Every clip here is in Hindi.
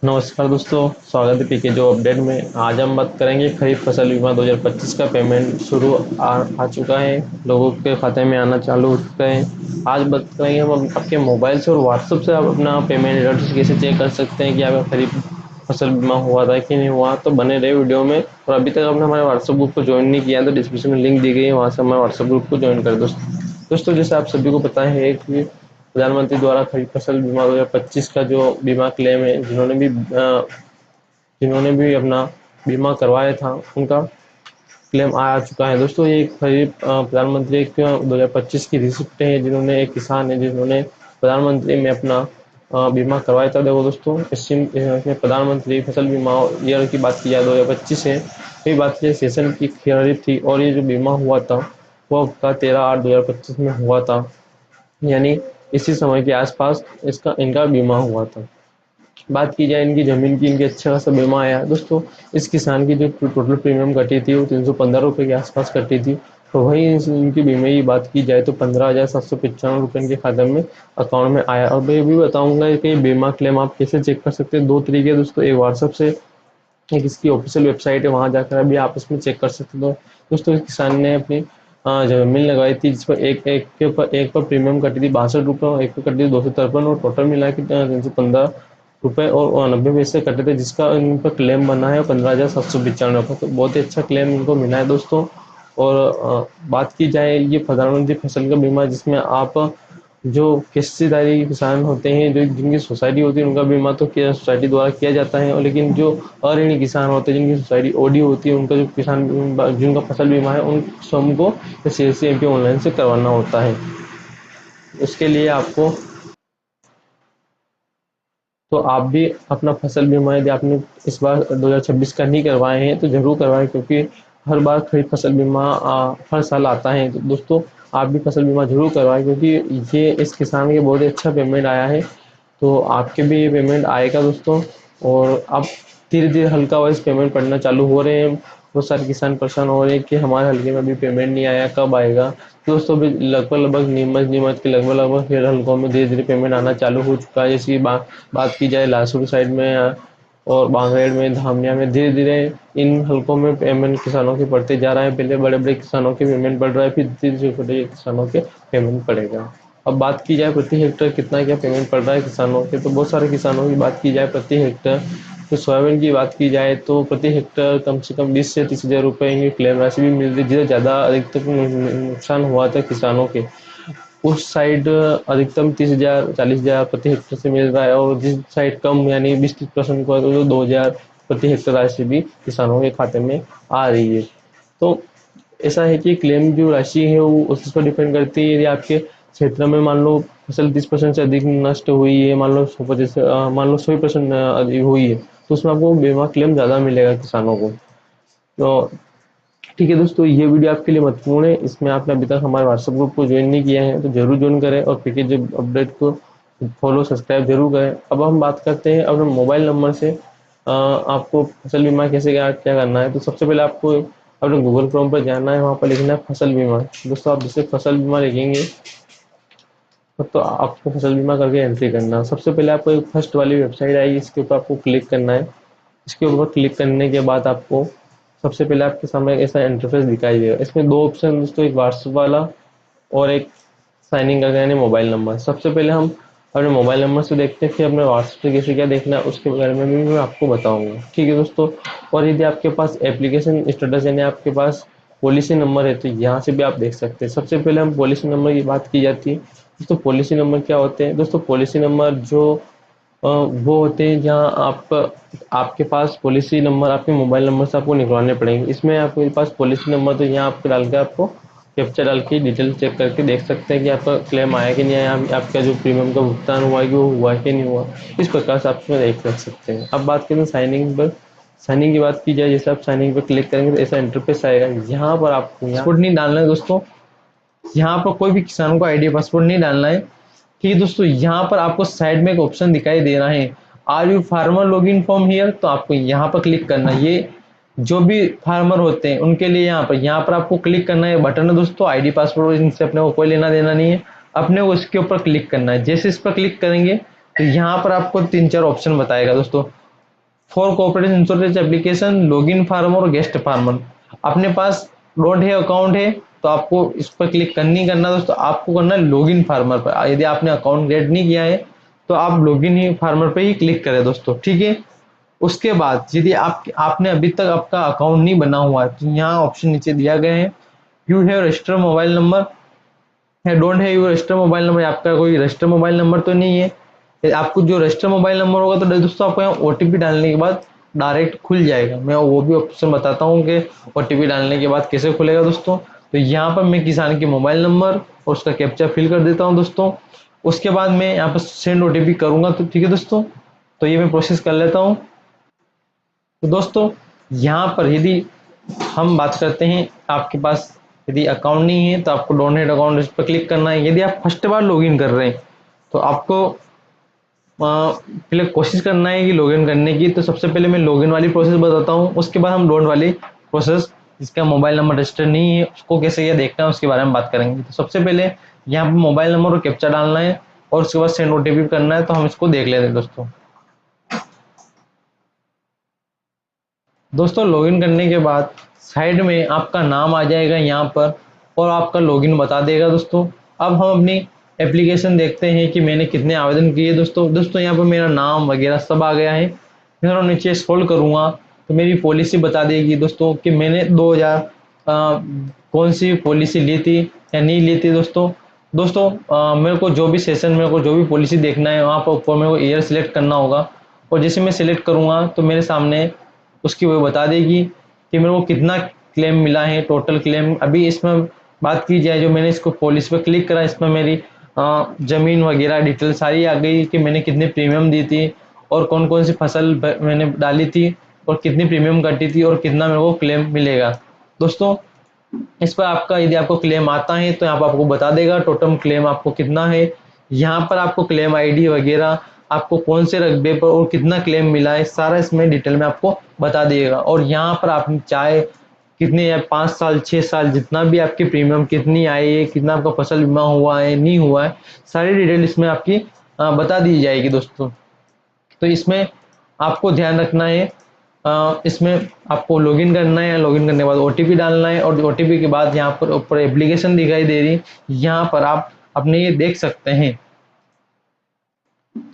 नमस्कार दोस्तों, स्वागत है पीके जो अपडेट में। आज हम बात करेंगे खरीफ फसल बीमा 2025 का पेमेंट शुरू आ चुका है, लोगों के खाते में आना चालू हो चुका है। आज बात करेंगे हम आपके मोबाइल से और व्हाट्सएप से आप अपना पेमेंट स्टेटस कैसे चेक कर सकते हैं कि आपका खरीफ फसल बीमा हुआ था कि नहीं हुआ। तो बने रहे वीडियो में। और अभी तक आपने हमारे व्हाट्सएप ग्रुप को ज्वाइन नहीं किया तो डिस्क्रिप्शन में लिंक दी गई है, वहाँ से हमारे व्हाट्सएप ग्रुप को ज्वाइन कर दोस्तों। जैसे आप सभी को पता है कि प्रधानमंत्री द्वारा खरीफ फसल बीमा 2025 का जो बीमा क्लेम है, जिन्होंने भी अपना बीमा करवाया था उनका क्लेम आ चुका है दोस्तों। ये खरीफ प्रधानमंत्री 2025 की रिसिप्ट है, जिन्होंने एक किसान है जिन्होंने प्रधानमंत्री में अपना बीमा करवाया था। देखो दोस्तों, इसमें प्रधानमंत्री फसल बीमा ईयर की बात की जाए 2025 है। ये बात की सेशन की खरीफ थी और ये जो बीमा हुआ था वो आपका 13/8/2025 में हुआ था, यानी इसी समय के आसपास इनका बीमा हुआ था। बात की जाए इनकी ज़मीन की, इनकी अच्छा खासा बीमा आया दोस्तों। इस किसान की जो टोटल प्रीमियम कटी थी वो 315 रुपये के आसपास कटी थी। तो वहीं इनकी बीमे की बात की जाए तो 15,795 रुपये इनके खाते में अकाउंट में आया। और मैं ये भी बताऊंगा कि बीमा क्लेम आप कैसे चेक कर सकते हैं। दो तरीके दोस्तों, एक व्हाट्सएप से, एक इसकी ऑफिशियल वेबसाइट है, वहाँ जाकर अभी आप इसमें चेक कर सकते हो। दोस्तों, इस किसान ने अपनी जमीन लगाई थी जिस पर एक पर प्रीमियम कटी थी 62 रुपये और एक पर कटी थी 253, और टोटल मिला के 315 रुपये और 90 पैसे कटे थे, जिसका इन पर क्लेम बना है 15,795 रुपये। तो बहुत ही अच्छा क्लेम इनको मिला है दोस्तों। और बात की जाए ये प्रधानमंत्री फसल का बीमा, जिसमें आप जो किस्सेदारी किसान होते हैं, जो जिनकी सोसाइटी होती है, उनका बीमा तो किया सोसाइटी द्वारा किया जाता है। और लेकिन जो अऋणी किसान होते हैं, जिनकी सोसाइटी ओडी होती है, उनका जो किसान जिनका फसल बीमा है उन सबको CSC MP ऑनलाइन से करवाना होता है। उसके लिए आपको, तो आप भी अपना फसल बीमा यदि आपने इस बार 2026 का नहीं करवाए हैं तो जरूर करवाएं, क्योंकि हर बार खरीफ फसल बीमा हर साल आता है। तो दोस्तों, आप भी फसल बीमा जरूर करवाएं, क्योंकि ये इस किसान के बहुत ही अच्छा पेमेंट आया है। तो आपके भी ये पेमेंट आएगा दोस्तों। और अब धीरे धीरे हल्का वाइज पेमेंट पड़ना चालू हो रहे हैं। बहुत सारे किसान परेशान हो रहे हैं कि हमारे हल्के में अभी पेमेंट नहीं आया, कब आएगा। दोस्तों, भी लगभग नीमच के लगभग फिर हल्कों में धीरे धीरे पेमेंट आना चालू हो चुका है। जैसी बात की जाए लासुर साइड में और बांगेड़ में, धामिया में, धीरे धीरे इन हल्कों में पेमेंट किसानों के पड़ते जा रहा है। पहले बड़े बड़े किसानों के पेमेंट पड़ रहा है, फिर धीरे धीरे छोटे किसानों के पेमेंट पड़ेगा। अब बात की जाए प्रति हेक्टेयर कितना क्या पेमेंट पड़ रहा है किसानों के, तो बहुत सारे किसानों की बात की जाए प्रति हेक्टेयर, तो सोयाबीन की बात की जाए तो प्रति हेक्टेयर कम से कम 20 से 30 हज़ार रुपये की क्लेम राशि भी मिल रही है। जिसे ज़्यादा अधिकतम नुकसान हुआ था किसानों के, उस साइड अधिकतम 30,000 40,000 प्रति हेक्टेयर से मिल रहा है। और जिस साइड कम यानी 20-30% को है तो 2,000 प्रति हेक्टेयर राशि भी किसानों के खाते में आ रही है। तो ऐसा है कि क्लेम जो राशि है वो उस पर डिपेंड करती है। यदि आपके क्षेत्र में मान लो फसल 30% से अधिक नष्ट हुई है, मान लो 100% अधिक हुई है, तो उसमें आपको बीमा क्लेम ज़्यादा मिलेगा किसानों को। तो ठीक है दोस्तों, ये वीडियो आपके लिए महत्वपूर्ण है। इसमें आपने अभी तक हमारे व्हाट्सएप ग्रुप को ज्वाइन नहीं किया है तो जरूर ज्वाइन करें और पीके अपडेट को फॉलो सब्सक्राइब जरूर करें। अब हम बात करते हैं अपने मोबाइल नंबर से आपको फसल बीमा कैसे क्या क्या करना है। तो सबसे पहले आपको अपने गूगल क्रोम पर जाना है, वहाँ पर लिखना है फसल बीमा। दोस्तों, आप जैसे फसल बीमा लिखेंगे तो आपको फसल बीमा करके एंट्री करना है। सबसे पहले आपको एक फर्स्ट वाली वेबसाइट आएगी, इसके ऊपर आपको क्लिक करना है। इसके ऊपर क्लिक करने के बाद आपको सबसे पहले आपके सामने ऐसा इंटरफेस दिखाई देगा। इसमें दो ऑप्शन दोस्तों, एक व्हाट्सएप वाला और एक साइन इन करके यानी मोबाइल नंबर। सबसे पहले हम अपने मोबाइल नंबर से देखते हैं, फिर अपने व्हाट्सएप से कैसे क्या देखना है उसके बारे में भी मैं आपको बताऊंगा। ठीक है दोस्तों। और यदि आपके पास एप्लीकेशन स्टेटस यानी आपके पास पॉलिसी नंबर है तो यहाँ से भी आप देख सकते हैं। सबसे पहले हम पॉलिसी नंबर की बात की जाती है दोस्तों। पॉलिसी नंबर क्या होते हैं दोस्तों? पॉलिसी नंबर जो वो होते हैं जहाँ आपके पास पॉलिसी नंबर आपके मोबाइल नंबर से आपको निकलवाने पड़ेंगे। इसमें आपके पास पॉलिसी नंबर तो यहाँ आपको डाल के आपको कैप्चा डाल के डिटेल चेक करके देख सकते हैं कि आपका क्लेम आया कि नहीं आया, आपका जो प्रीमियम का भुगतान हुआ है कि वो हुआ है कि नहीं हुआ। इस प्रकार से आप इसमें देख सकते हैं। अब बात करें साइनिंग पर। साइनिंग की बात की जाए, जैसे आप साइनिंग पर क्लिक करेंगे तो ऐसा इंटरफेस आएगा। यहाँ पर आपको पासवर्ड नहीं डालना है दोस्तों। यहाँ पर कोई भी किसान को आईडी पासवर्ड नहीं डालना है। ठीक है दोस्तों, यहाँ पर आपको साइड में एक ऑप्शन दिखाई दे रहा है, are you farmer login form here, तो आपको यहाँ पर क्लिक करना है। ये जो भी फार्मर होते हैं उनके लिए यहाँ पर आपको क्लिक करना है। बटन है दोस्तों, आईडी पासवर्ड इनसे अपने को कोई लेना देना नहीं है, अपने को इसके ऊपर क्लिक करना है। जैसे इस पर क्लिक करेंगे तो यहाँ पर आपको 3-4 ऑप्शन बताएगा दोस्तों। For cooperative insurance application, login farmer और गेस्ट फार्मर। अपने पास डोंट है अकाउंट है तो आपको इस पर क्लिक करनी करना दोस्तों, आपको करना है लॉगिन फार्मर पर। यदि आपने अकाउंट क्रिएट नहीं किया है तो आप लॉगिन ही फार्मर पे ही क्लिक करें दोस्तों, ठीक है। उसके बाद यदि आपने अभी तक आपका अकाउंट नहीं बना हुआ है तो यहाँ ऑप्शन नीचे दिया गया है, you have register mobile number है, don't have you register mobile number, आपका कोई रजिस्टर मोबाइल नंबर तो नहीं है। आपको जो रजिस्टर मोबाइल नंबर होगा तो दोस्तों आपको यहाँ ओटीपी डालने के बाद डायरेक्ट खुल जाएगा। मैं वो भी ऑप्शन बताता हूँ कि ओटीपी डालने के बाद कैसे खुलेगा दोस्तों। तो यहाँ पर मैं किसान के मोबाइल नंबर और उसका कैप्चा फिल कर देता हूँ दोस्तों। उसके बाद मैं यहाँ पर सेंड ओटीपी करूंगा, तो ठीक है दोस्तों। तो ये मैं प्रोसेस कर लेता हूँ। तो दोस्तों यहाँ पर यदि हम बात करते हैं, आपके पास यदि अकाउंट नहीं है तो आपको डोनेट अकाउंट इस पर क्लिक करना है। यदि आप फर्स्ट बार लॉगिन कर रहे हैं तो आपको पहले कोशिश करना है कि लॉगिन करने की। तो सबसे पहले मैं लॉगिन वाली प्रोसेस बताता हूँ, उसके बाद हम डोंट वाली प्रोसेस, जिसका मोबाइल नंबर रजिस्टर नहीं है उसको कैसे ये देखना है उसके बारे में बात करेंगे। तो सबसे पहले यहाँ पर मोबाइल नंबर और कैप्चा डालना है और उसके बाद सेंड ओटीपी करना है। तो हम इसको देख लेते हैं दोस्तों। दोस्तों लॉगिन करने के बाद साइड में आपका नाम आ जाएगा यहाँ पर और आपका लॉगिन बता देगा दोस्तों। अब हम अपनी एप्लीकेशन देखते हैं कि मैंने कितने आवेदन किए दोस्तों यहाँ पर मेरा नाम वगैरह सब आ गया है। मैं थोड़ा नीचे स्क्रॉल करूँगा तो मेरी पॉलिसी बता देगी दोस्तों कि मैंने 2000 कौन सी पॉलिसी ली थी या नहीं ली थी दोस्तों मेरे को जो भी सेशन, मेरे को जो भी पॉलिसी देखना है वहाँ पर ऊपर मेरे को ईयर सिलेक्ट करना होगा। और जैसे मैं सिलेक्ट करूँगा तो मेरे सामने उसकी वो बता देगी कि मेरे को कितना क्लेम मिला है, टोटल क्लेम। अभी इसमें बात की जाए, जो मैंने इसको पॉलिसी पे क्लिक करा इसमें मेरी ज़मीन वगैरह डिटेल सारी आ गई कि मैंने कितने प्रीमियम दी थी और कौन कौन सी फसल मैंने डाली थी और कितनी प्रीमियम कटी थी और कितना मेरे को क्लेम मिलेगा दोस्तों। इस पर आपका यदि आपको क्लेम आता है तो यहाँ पर आपको बता देगा टोटल क्लेम आपको कितना है। यहाँ पर आपको क्लेम आईडी वगैरह, आपको कौन से रकबे पर और कितना क्लेम मिला है, सारा इसमें डिटेल में आपको बता दिएगा। और यहाँ पर आप चाहे कितने 5 साल 6 साल जितना भी आपकी प्रीमियम कितनी आई है, कितना आपका फसल बीमा हुआ है नहीं हुआ है, सारी डिटेल इसमें आपकी बता दी जाएगी दोस्तों। तो इसमें आपको ध्यान रखना है, इसमें आपको लॉगिन करना है, लॉगिन करने के बाद ओटीपी डालना है और ओटीपी के बाद यहाँ पर ऊपर एप्लीकेशन दिखाई दे रही, यहाँ पर आप अपने ये देख सकते हैं।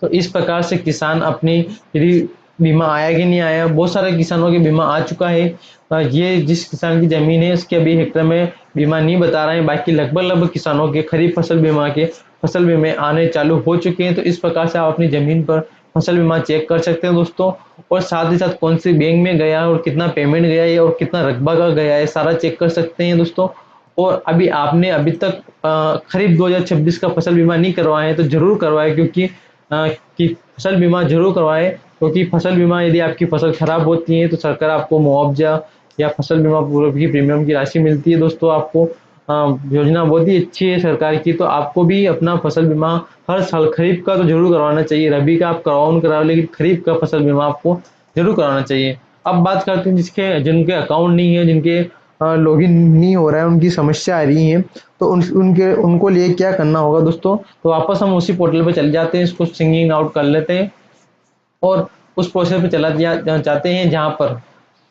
तो इस प्रकार से किसान अपनी यदि बीमा आया कि नहीं आया, बहुत सारे किसानों के बीमा आ चुका है। ये जिस किसान की जमीन है उसके अभी हेक्टर में बीमा नहीं बता रहे हैं, बाकी लगभग किसानों के खरीफ फसल बीमा के फसल बीमे आने चालू हो चुके हैं। तो इस प्रकार से आप अपनी जमीन पर फसल बीमा चेक कर सकते हैं दोस्तों। और साथ ही साथ कौन सी बैंक में गया है और कितना पेमेंट गया है और कितना रकबा का गया है, सारा चेक कर सकते हैं दोस्तों। और अभी आपने अभी तक खरीफ 2026 का फसल बीमा नहीं करवाया है तो जरूर करवाए, क्योंकि कि फसल बीमा जरूर करवाए, क्योंकि फसल बीमा यदि आपकी फसल खराब होती है तो सरकार आपको मुआवजा या फसल बीमा पूर्व की प्रीमियम की राशि मिलती है दोस्तों। आपको योजना बहुत ही अच्छी है सरकार की। तो आपको भी अपना फसल बीमा हर साल खरीफ का तो जरूर करवाना चाहिए, रबी का आप करवाओ कराओ लेकिन खरीफ का फसल बीमा आपको जरूर कराना चाहिए। अब बात करते हैं जिनके अकाउंट नहीं है, जिनके लॉगिन नहीं हो रहा है, उनकी समस्या आ रही है, तो उनको लिए क्या करना होगा दोस्तों। तो वापस हम उसी पोर्टल पे चले जाते हैं, इसको सिंगिंग आउट कर लेते हैं और उस प्रोसेस पे चला जाते हैं जहाँ पर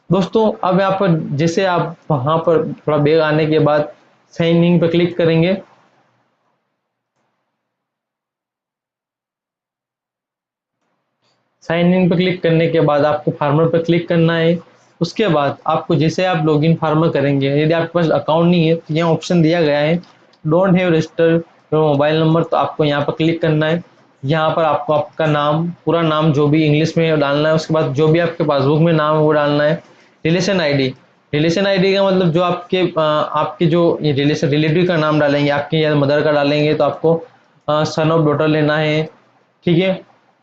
दोस्तों अब यहाँ पर जैसे आप वहाँ पर थोड़ा बैग आने के बाद साइन इन पर क्लिक करेंगे। साइन इन पर क्लिक करने के बाद आपको फार्मर पर क्लिक करना है। उसके बाद आपको जैसे आप लॉगिन फार्मर करेंगे, यदि आपके पास अकाउंट नहीं है तो यहाँ ऑप्शन दिया गया है don't have register mobile number, तो आपको यहाँ पर क्लिक करना है। यहाँ पर आपको आपका नाम, पूरा नाम जो भी इंग्लिश में डालना है, उसके बाद जो भी आपके पासबुक में नाम है वो डालना है। रिलेशन आईडी, रिलेशन आईडी का मतलब जो आपके जो रिलेटिव का नाम डालेंगे, आपके या मदर का डालेंगे तो आपको सन ऑफ डॉटर लेना है, ठीक है।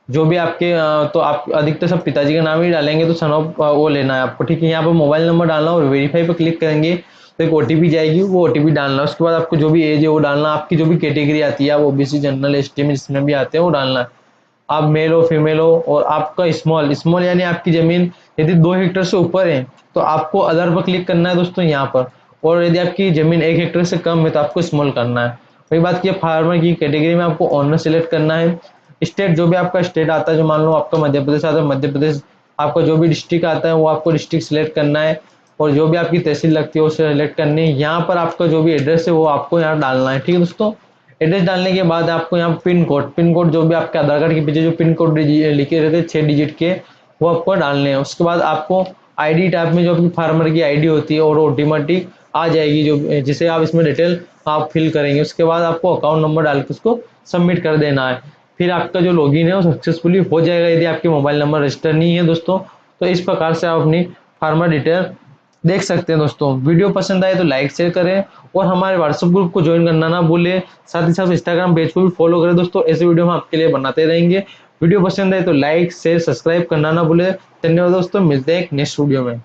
जो भी आपके तो आप अधिकतर सब पिताजी का नाम ही डालेंगे तो सन ऑफ वो लेना है आपको, ठीक है। यहाँ पर मोबाइल नंबर डालना और वेरीफाई पर क्लिक करेंगे तो एक ओटीपी जाएगी, वो ओटीपी डालना है। उसके बाद आपको जो भी एज है वो डालना, आपकी जो भी कैटेगरी आती है, आप ओबीसी जनरल एसटी में जिसमें भी आते हैं वो डालना है। आप मेल हो फीमेल हो, और आपका स्मॉल स्मॉल यानी आपकी जमीन यदि 2 हेक्टेयर से ऊपर है तो आपको अदर पर क्लिक करना है दोस्तों यहाँ पर। और यदि आपकी जमीन 1 हेक्टेयर से कम है तो आपको स्मॉल करना है। वही बात की फार्मर की कैटेगरी में आपको ऑनर सिलेक्ट करना है। स्टेट जो भी आपका स्टेट आता है, जो मान लो आपका मध्य प्रदेश आता है, मध्य प्रदेश आपका जो भी डिस्ट्रिक्ट आता है वो आपको डिस्ट्रिक्ट सिलेक्ट करना है, और जो भी आपकी तहसील लगती है वो सिलेक्ट करनी है। यहाँ पर आपका जो भी एड्रेस है वो आपको यहाँ डालना है। ठीक है दोस्तों, एड्रेस डालने के बाद आपको यहाँ पिन कोड जो भी आपके आधार कार्ड के पीछे जो पिन कोड लिखे रहते हैं 6 डिजिट के, वो आपको डालने हैं। उसके बाद आपको आईडी टैब में जो अपनी फार्मर की आईडी होती है और ऑटोमेटिक आ जाएगी, जो जिसे आप इसमें डिटेल आप फिल करेंगे। उसके बाद आपको अकाउंट नंबर डाल के उसको सबमिट कर देना है। फिर आपका जो लॉगिन है वो सक्सेसफुली हो जाएगा यदि आपके मोबाइल नंबर रजिस्टर नहीं है दोस्तों। तो इस प्रकार से आप अपनी फार्मर डिटेल देख सकते हैं दोस्तों। वीडियो पसंद आए तो लाइक शेयर करें और हमारे व्हाट्सएप ग्रुप को ज्वाइन करना ना भूलें। साथ ही साथ इंस्टाग्राम पेज को भी फॉलो करें दोस्तों, ऐसे वीडियो हम आपके लिए बनाते रहेंगे। वीडियो पसंद आए तो लाइक शेयर सब्सक्राइब करना ना भूलें। धन्यवाद दोस्तों, मिलते हैं एक नेक्स्ट वीडियो में।